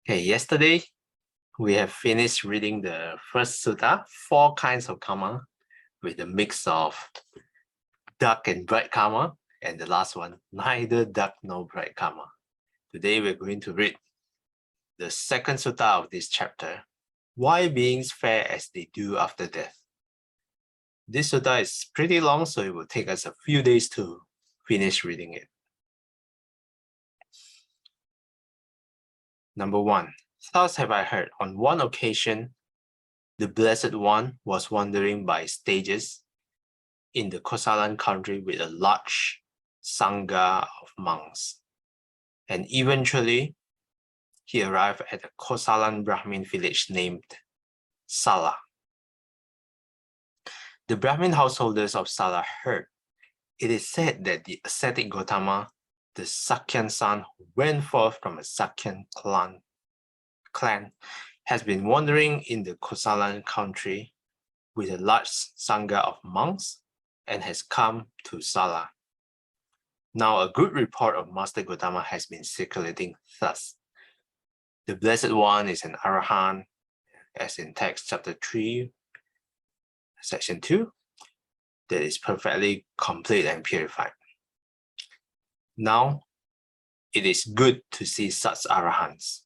Okay, yesterday we have finished reading the first sutta, 4 kinds of karma, with a mix of dark and bright karma, and the last one, neither dark nor bright karma. Today we're going to read the second sutta of this chapter, why beings fare as they do after death. This sutta is pretty long, so it will take us a few days to finish reading it. Number 1. Thus have I heard, on one occasion, the Blessed One was wandering by stages in the Kosalan country with a large sangha of monks. And eventually, he arrived at a Kosalan Brahmin village named Sāla. The Brahmin householders of Sāla heard. It is said that the ascetic Gautama, the Sakyan son who went forth from a Sakyan clan, has been wandering in the Kosalan country with a large sangha of monks and has come to Sāla. Now a good report of Master Gautama has been circulating thus. The Blessed One is an Arahant, as in text chapter 3, section 2, that is perfectly complete and purified. Now, it is good to see such Arahants.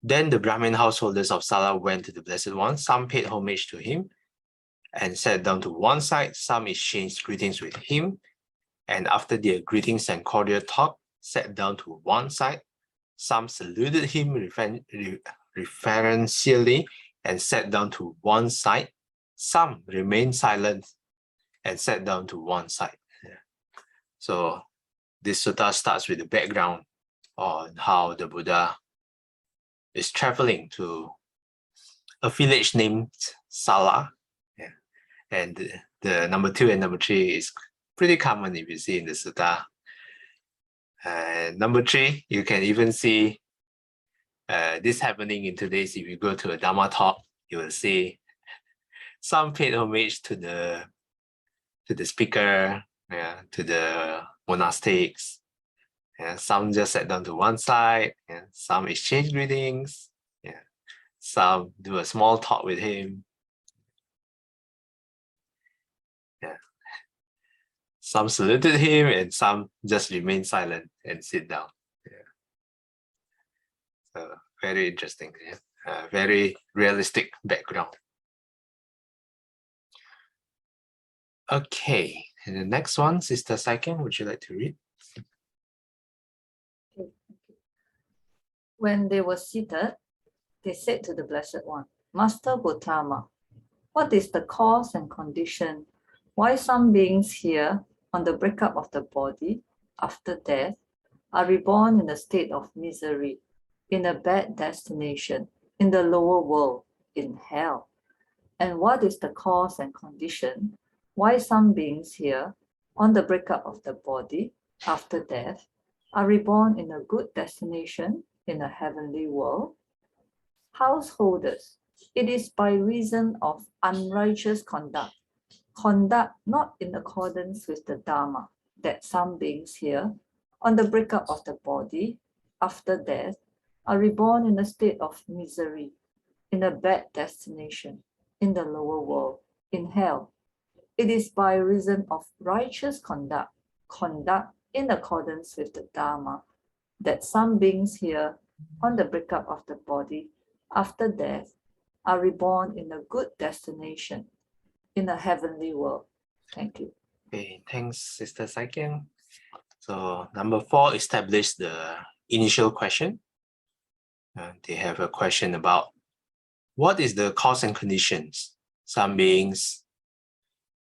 Then the Brahmin householders of Sāla went to the Blessed One. Some paid homage to him and sat down to one side. Some exchanged greetings with him, and after their greetings and cordial talk, sat down to one side. Some saluted him reverentially and sat down to one side. Some remained silent and sat down to one side. So this sutta starts with the background on how the Buddha is traveling to a village named Sāla. And the number 2 and number 3 is pretty common if you see in the sutta. Number 3, you can even see this happening in today's. If you go to a Dhamma talk, you will see some paid homage to the speaker, to the monastics. Some just sat down to one side, and some exchange greetings. Some do a small talk with him. Some saluted him, and some just remain silent and sit down. So very interesting. Very realistic background. Okay, and the next one, Sister Saiken, would you like to read? When they were seated, they said to the Blessed One, Master Gautama, what is the cause and condition why some beings here on the breakup of the body after death are reborn in a state of misery, in a bad destination, in the lower world, in hell? And what is the cause and condition why some beings here on the breakup of the body after death are reborn in a good destination, in a heavenly world? Householders, it is by reason of unrighteous conduct not in accordance with the Dharma, that some beings here on the breakup of the body after death are reborn in a state of misery, in a bad destination, in the lower world, in hell. It is by reason of righteous conduct in accordance with the Dharma, that some beings here on the breakup of the body after death are reborn in a good destination, in a heavenly world. Thank you. Okay, thanks, Sister Saiken. So number 4, establish the initial question. They have a question about what is the cause and conditions some beings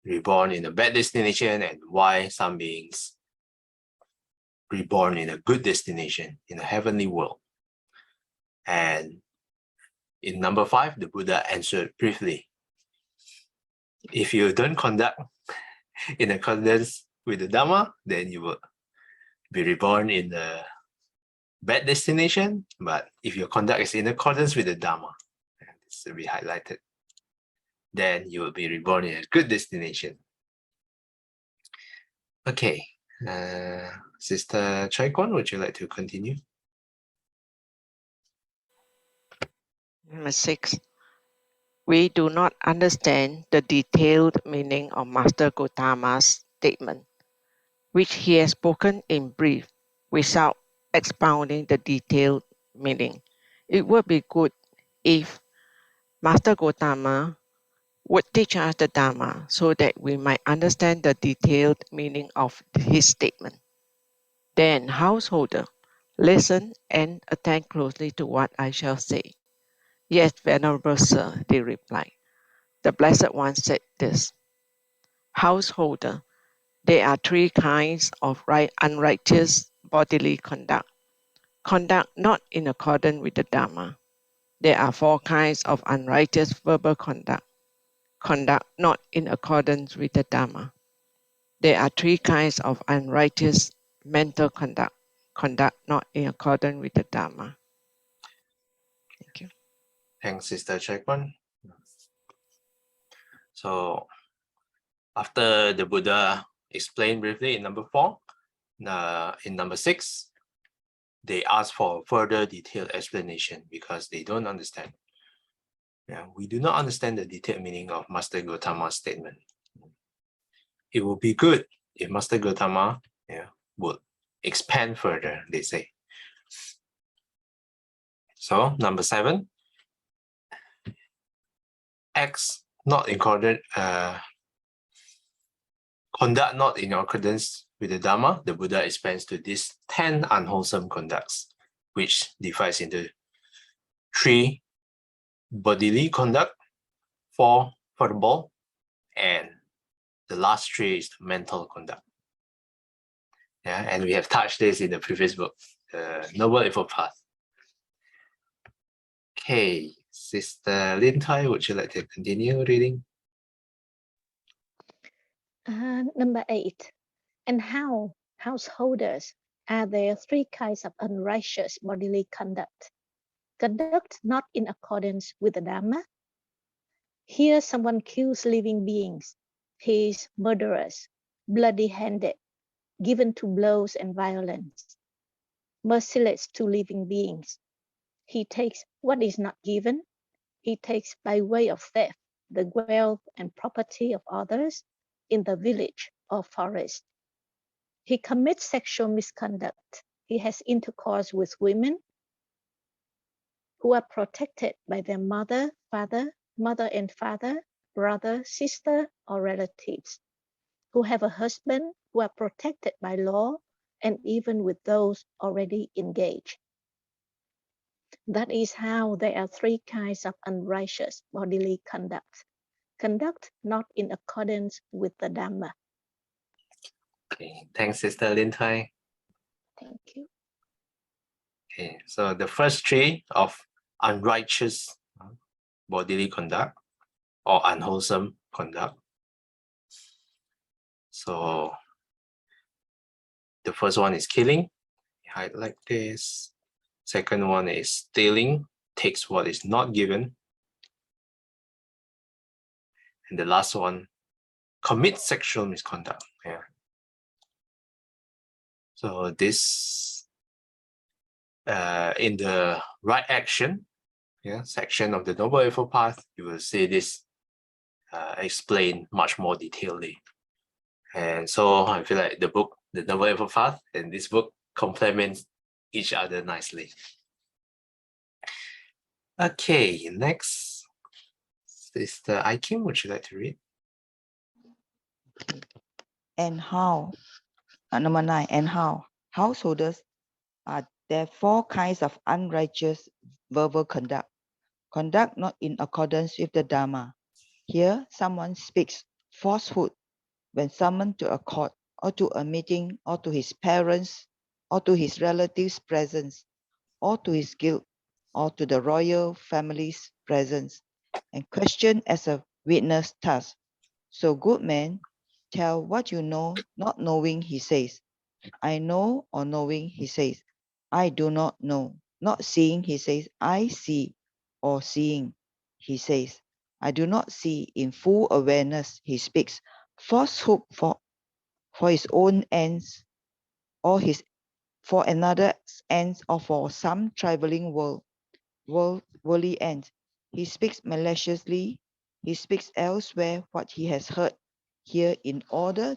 reborn in a bad destination, and why some beings reborn in a good destination, in a heavenly world. And in number 5, the Buddha answered briefly. If you don't conduct in accordance with the Dhamma, then you will be reborn in a bad destination. But if your conduct is in accordance with the Dhamma, this will be highlighted, then you will be reborn in a good destination. Okay, Sister Chaikwan, would you like to continue? Number 6. We do not understand the detailed meaning of Master Gautama's statement, which he has spoken in brief without expounding the detailed meaning. It would be good if Master Gautama would teach us the Dharma so that we might understand the detailed meaning of his statement. Then, householder, listen and attend closely to what I shall say. Yes, Venerable Sir, they replied. The Blessed One said this. Householder, there are 3 kinds of unrighteous bodily conduct. Conduct not in accordance with the Dharma. There are 4 kinds of unrighteous verbal conduct. Conduct not in accordance with the Dharma. There are 3 kinds of unrighteous mental conduct. Conduct not in accordance with the Dharma. Thank you. Thanks, Sister Chaikwan. So after the Buddha explained briefly in number 4, in number 6, they ask for further detailed explanation because they don't understand. Yeah, we do not understand the detailed meaning of Master Gautama's statement. It would be good if Master Gautama would expand further, they say. So number 7, acts not in accordance, conduct not in accordance with the Dharma. The Buddha expands to these 10 unwholesome conducts, which divides into 3 bodily conduct, 4 verbal, and the last 3 is the mental conduct. Yeah, and we have touched this in the previous book, the Noble Eightfold Path. Okay, Sister Lin Tai, would you like to continue reading? Number 8. And how, householders, are there 3 kinds of unrighteous bodily conduct? Conduct not in accordance with the Dharma. Here someone kills living beings. He is murderous, bloody-handed, given to blows and violence, merciless to living beings. He takes what is not given. He takes by way of theft the wealth and property of others in the village or forest. He commits sexual misconduct. He has intercourse with women who are protected by their mother and father, brother, sister, or relatives, who have a husband, who are protected by law, and even with those already engaged. That is how there are 3 kinds of unrighteous bodily conduct. Conduct not in accordance with the Dhamma. Okay, thanks, Sister Lin Tai. Thank you. Okay, so the first 3 of unrighteous bodily conduct or unwholesome conduct. So the first one is killing, highlight this. Second one is stealing, takes what is not given. And the last one, commit sexual misconduct. Yeah. So this, in the right action, section of the Noble Eightfold Path, you will see this explained much more detailedly. And so I feel like the book, the Noble Eightfold Path, and this book complement each other nicely. Okay, next, Sister Aikim, would you like to read? And how, number 9, and how, householders, are there 4 kinds of unrighteous verbal conduct. Conduct not in accordance with the Dharma. Here, someone speaks falsehood when summoned to a court or to a meeting or to his parents or to his relatives' presence or to his guild or to the royal family's presence and question as a witness thus. So good man, tell what you know, not knowing, he says. I know, or knowing, he says. I do not know. Not seeing, he says. I see, or seeing, he says. I do not see. In full awareness, he speaks falsehood for his own ends or his for another ends or for some traveling worldly ends. He speaks maliciously. He speaks elsewhere what he has heard here in order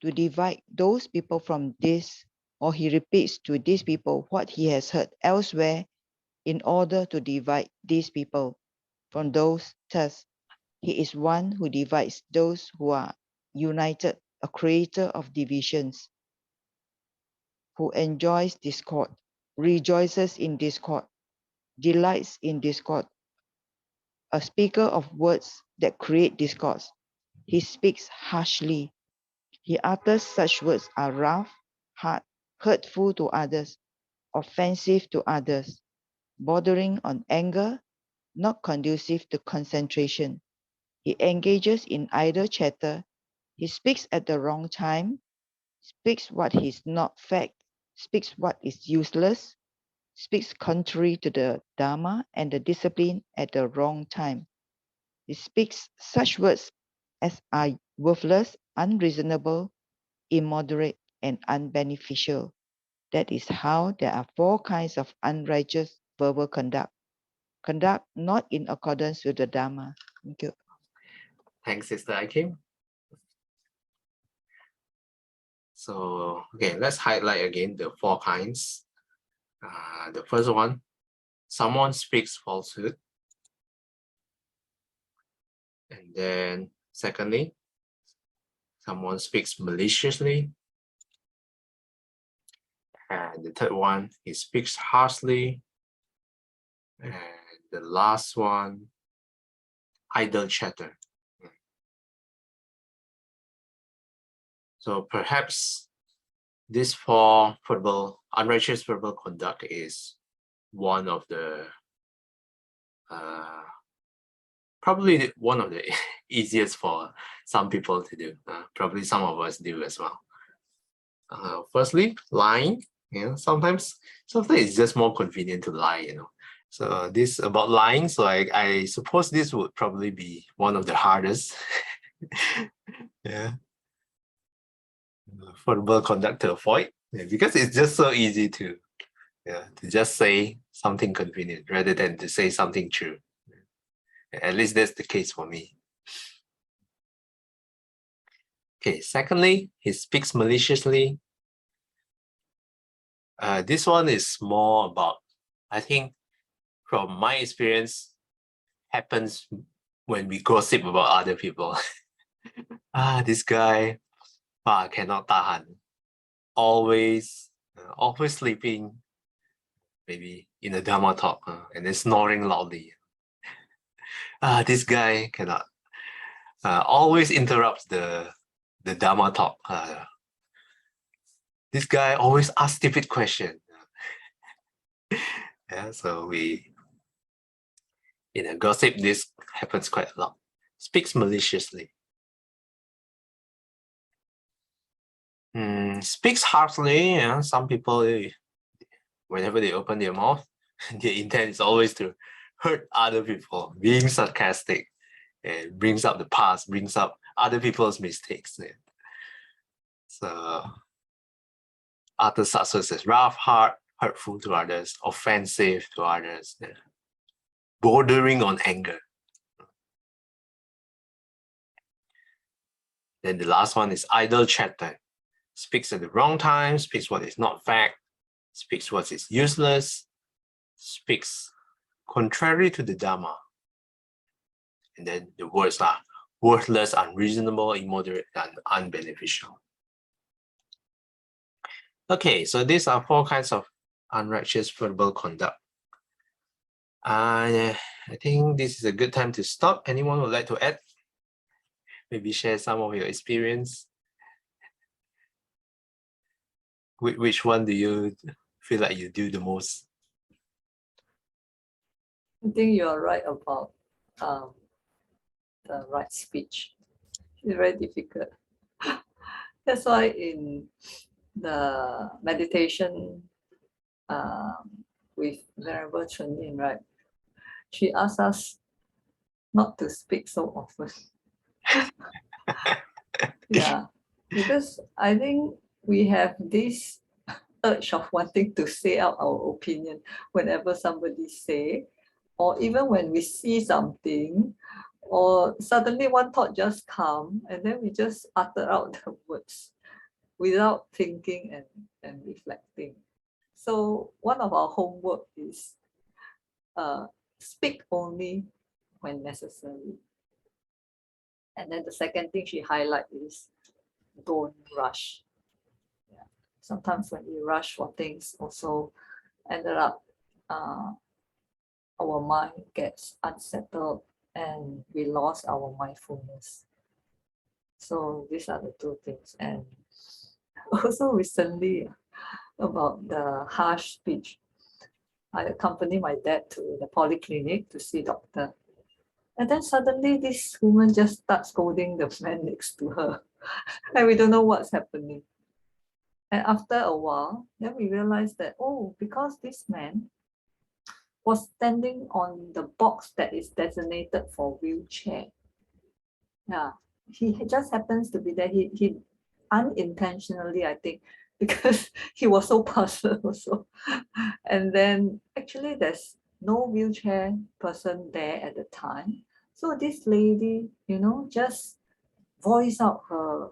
to divide those people from this, or he repeats to these people what he has heard elsewhere in order to divide these people from those. Thus, he is one who divides those who are united, a creator of divisions, who enjoys discord, rejoices in discord, delights in discord, a speaker of words that create discourse. He speaks harshly. He utters such words are rough, hard, hurtful to others, offensive to others, bordering on anger, not conducive to concentration. He engages in idle chatter. He speaks at the wrong time, speaks what is not fact, speaks what is useless, speaks contrary to the Dharma and the discipline at the wrong time. He speaks such words as are worthless, unreasonable, immoderate, and unbeneficial. That is how there are 4 kinds of unrighteous verbal conduct. Conduct not in accordance with the Dharma. Thank you. Thanks, Sister Akim. So, okay, let's highlight again the 4 kinds. The first one, someone speaks falsehood. And then secondly, someone speaks maliciously. And the third one, he speaks harshly. And the last one, idle chatter. So perhaps this 4 unrighteous verbal conduct is one of the probably one of the easiest for some people to do. Probably some of us do as well. Firstly, lying. Sometimes it's just more convenient to lie. So this about lying. So I suppose this would probably be one of the hardest. Yeah. Verbal conduct to avoid, because it's just so easy to just say something convenient rather than to say something true. At least that's the case for me. Okay, secondly, he speaks maliciously. This one is more about, I think, from my experience, happens when we gossip about other people. This guy, cannot tahan. Always sleeping, maybe in a Dharma talk, and then snoring loudly. This guy cannot. Always interrupts the Dharma talk. This guy always asks stupid questions. Yeah, so we, gossip, this happens quite a lot. Speaks maliciously. Speaks harshly. Some people, whenever they open their mouth, their intent is always to hurt other people, being sarcastic, and brings up the past, brings up other people's mistakes. Yeah. So utter such words as rough, hard, hurtful to others, offensive to others, bordering on anger. Then the last one is idle chatter. Speaks at the wrong time, speaks what is not fact, speaks what is useless, speaks contrary to the Dharma. And then the words are worthless, unreasonable, immoderate, and unbeneficial. Okay, so these are 4 kinds of unrighteous verbal conduct. I think this is a good time to stop. Anyone would like to add? Maybe share some of your experience. Which one do you feel like you do the most? I think you are right about the right speech. It's very difficult. That's why in the meditation with Venerable Chun Yin, right? She asked us not to speak so often. Yeah, because I think we have this urge of wanting to say out our opinion whenever somebody say, or even when we see something, or suddenly one thought just come and then we just utter out the words without thinking and reflecting. So one of our homework is speak only when necessary. And then the second thing she highlight is don't rush. Yeah. Sometimes when we rush for things also ended up our mind gets unsettled and we lost our mindfulness. So these are the two things. And also recently about the harsh speech, I accompanied my dad to the polyclinic to see doctor. And then suddenly this woman just starts scolding the man next to her. And we don't know what's happening. And after a while, then we realized that, oh, because this man was standing on the box that is designated for wheelchair. Yeah, he just happens to be there. He unintentionally, I think, because he was so puzzled also. And then actually there's no wheelchair person there at the time. So this lady, just voice out her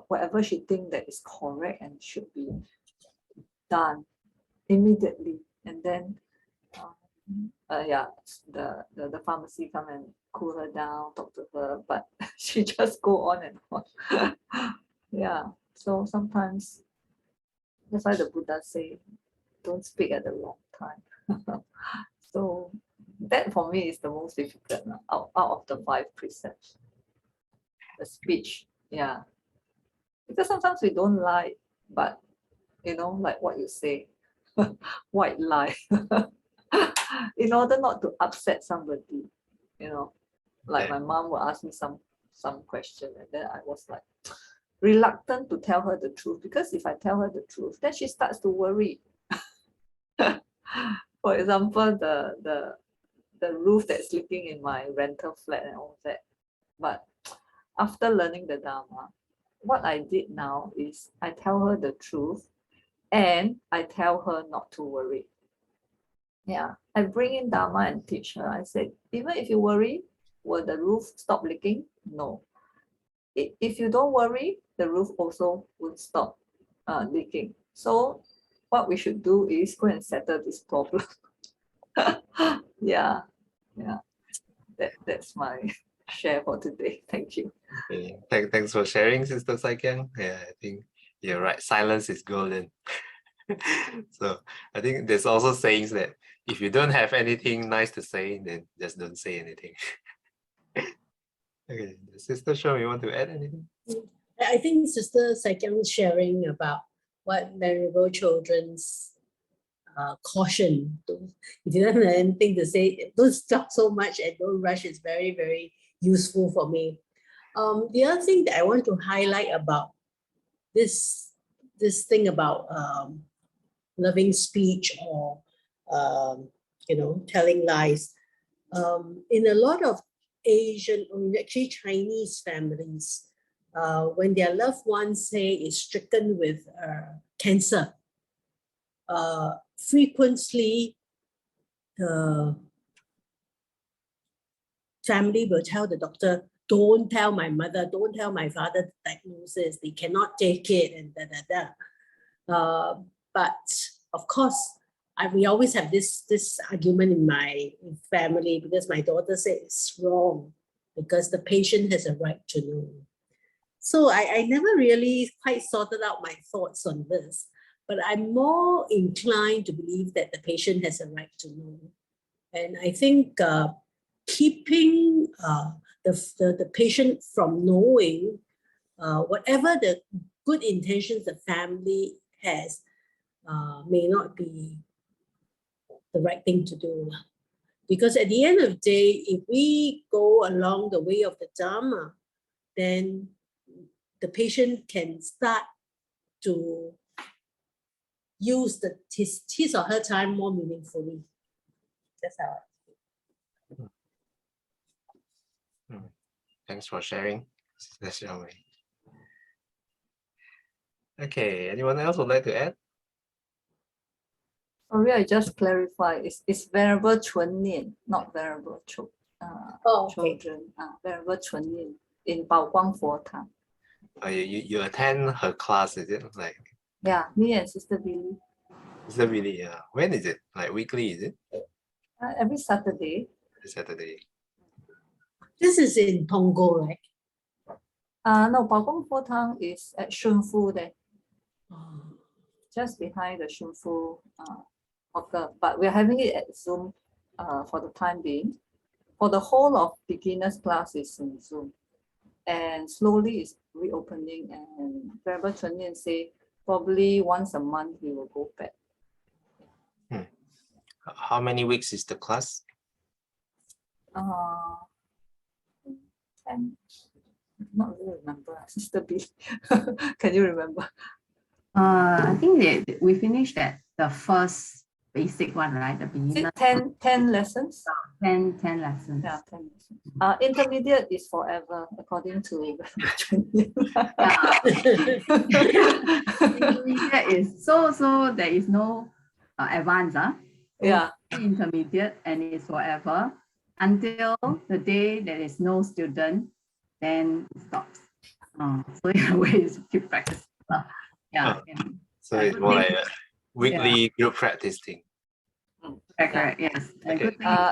whatever she think that is correct and should be done immediately. And then the pharmacy come and cool her down, talk to her, but she just go on and on. Yeah, so sometimes that's why the Buddha say, don't speak at the wrong time. So that for me is the most difficult out of the 5 precepts. The speech, yeah. Because sometimes we don't lie, but like what you say, white lie. In order not to upset somebody, like my mom will ask me some question, and then I was like reluctant to tell her the truth, because if I tell her the truth, then she starts to worry. For example, the roof that's leaking in my rental flat and all that. But after learning the Dharma, what I did now is I tell her the truth and I tell her not to worry. Yeah, I bring in Dharma and teach her. I said, even if you worry, will the roof stop leaking? No. If you don't worry, the roof also will stop leaking. So what we should do is go and settle this problem. Yeah. That's my share for today. Thank you. Okay. Thanks for sharing, Sister Saikyang. Yeah, I think you're right. Silence is golden. So I think there's also sayings that if you don't have anything nice to say, then just don't say anything. Okay, Sister Shom, you want to add anything? I think Sister Saikyang's sharing about what Venerable Children's caution. If you don't have anything to say, don't talk so much and don't rush. It's very, very useful for me. The other thing that I want to highlight about this thing about loving speech or telling lies. In a lot of Asian, or actually Chinese families, when their loved ones say is stricken with cancer, frequently the family will tell the doctor, don't tell my mother, don't tell my father the diagnosis, they cannot take it, and but of course, we always have this argument in my family, because my daughter says it's wrong because the patient has a right to know. So I never really quite sorted out my thoughts on this, but I'm more inclined to believe that the patient has a right to know. And I think keeping the patient from knowing whatever the good intentions the family has may not be the right thing to do. Because at the end of the day, if we go along the way of the Dharma, then the patient can start to use his or her time more meaningfully. That's how I feel. Thanks for sharing. Okay, anyone else would like to add? Sorry, I just clarify. It's Venerable Chun Nian, not Venerable Oh, okay. children. Venerable Chun Nian in Bao Guang Fo Tang. You attend her class, is it? Like, Yeah, me and Sister Billy. is it really? When is it? Like weekly, is it? Every Saturday. Saturday. This is in Pongo, right? No, Bao Guang Fo Tang is at Shun Fu there, Oh. just behind the Shun Fu hawker. But we're having it at Zoom for the time being. For the whole of beginners class is in Zoom. And slowly it's reopening, and Venerable Chun Nian say probably once a month he will go back. How many weeks is the class? 10, not really remember. Sister B, can you remember? I think we finished at the first basic one, right? The Is beginner it 10 lessons? 10 lessons. Yeah, 10 lessons. Intermediate is forever, according to Venerable Chun Nian. Intermediate is so there is no advance, Yeah. intermediate, and it's forever until the day there is no student, then it stops. So in a way, it's keep practicing. Yeah. So it's more like a weekly group practice thing. Correct. Yes. Okay.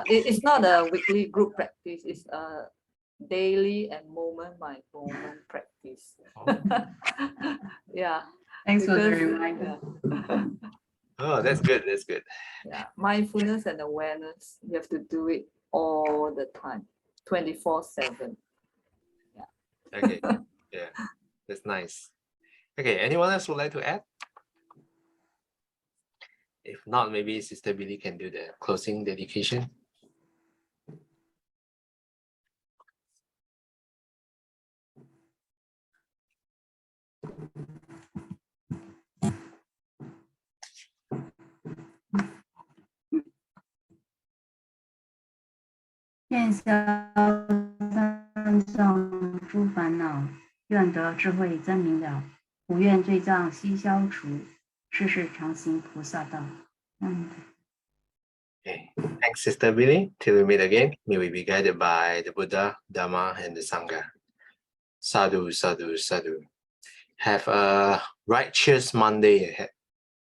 It's not a weekly group practice, it's a daily and moment by moment practice. Yeah. Thanks for the because, reminder. Oh, that's good. That's good. Yeah, mindfulness and awareness, you have to do it all the time, 24/7. Okay. Yeah, that's nice. Okay, anyone else would like to add? If not, maybe Sister Billy can do the closing dedication. Okay, thanks, Sister Billy. Till we meet again, may we be guided by the Buddha, Dhamma, and the Sangha. Sadhu, sadhu, sadhu. Have a righteous Monday ahead.